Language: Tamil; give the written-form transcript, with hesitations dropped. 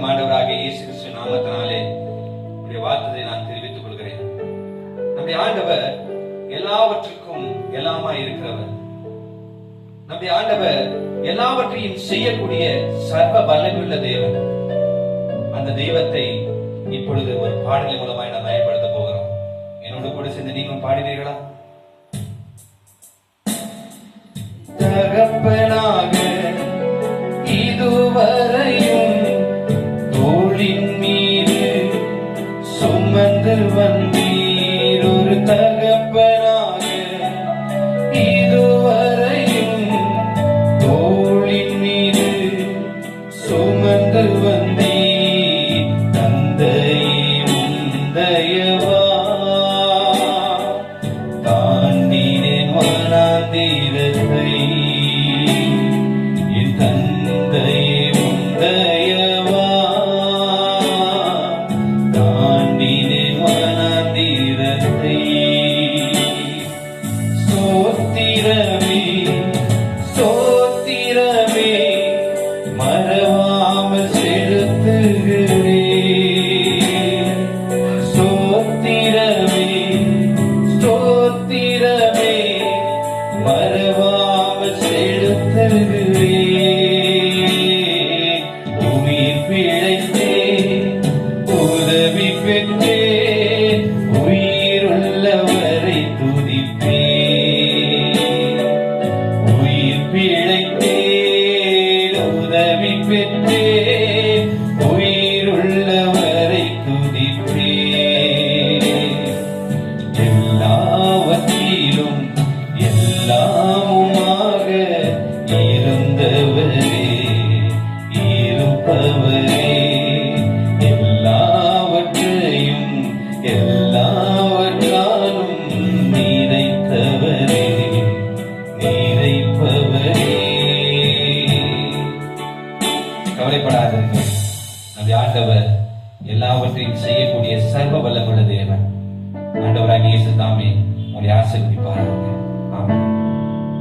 நம் ஆண்டவராகிய இயேசு கிறிஸ்து நாமத்தினாலே உடைய வார்த்தையை நான் தெரிவித்துக் கொள்கிறேன். நம்முடைய ஆண்டவர் எல்லாவற்றுக்கும் எல்லாமாய் இருக்கிறவர். நம்முடைய ஆண்டவர் எல்லாவற்றையும் செய்யக்கூடிய சர்வ வல்லமையுள்ள தேவன். அந்த தெய்வத்தை இப்பொழுது ஒரு பாடலின் மூலமாய் நாம் பயன்படுத்த போகிறோம். என்னோடு கூட சேர்ந்து நீங்களும் பாடுவீர்களா? தகப்பனாக இதுவரையும் தோளின் மீது சுமந்து வந்தீர். ஒரு தகப்பனாக இதுவரையும் தோளின் மீது சுமந்து வந்தீர். தந்தையே உந்தயவா தாண்டினேன் வனாந்திரத்தை. என் தந்தையே உந்தயவா தாண்டினேன் வனாந்திரத்தை. சோத்திரமே சோத்திரமே மறவாமல் செலுத்துகிறேன். சோத்திரமே சோத்திரமே மறவாமல் செலுத்துகிறேன். உயிர் பிழைத்தேன் உதவி பெற்றேன் உயிருள்ளவரை துதிப்பேன். உயிர் பிழைத்தேன் உதவி பெற்றேன் உயிருள்ளவரை துதிப்பேன். எல்லாவற்றிலும் எல்லாமுமாக இருந்தவரே இருப்பவரே. எல்லாவற்றையும் எல்லாவற்றாலும் நிறைத்தவரே நிறைப்பவரே. கவலைப்படாதீர்கள். நம்முடைய ஆண்டவர் எல்லாவற்றையும் செய்யக்கூடிய சர்வ வல்லமுள்ள தேவன். ஆண்டவராகிய இயேசு தாமே உங்களை ஆசீர்வதிப்பாராக. ஆமென்.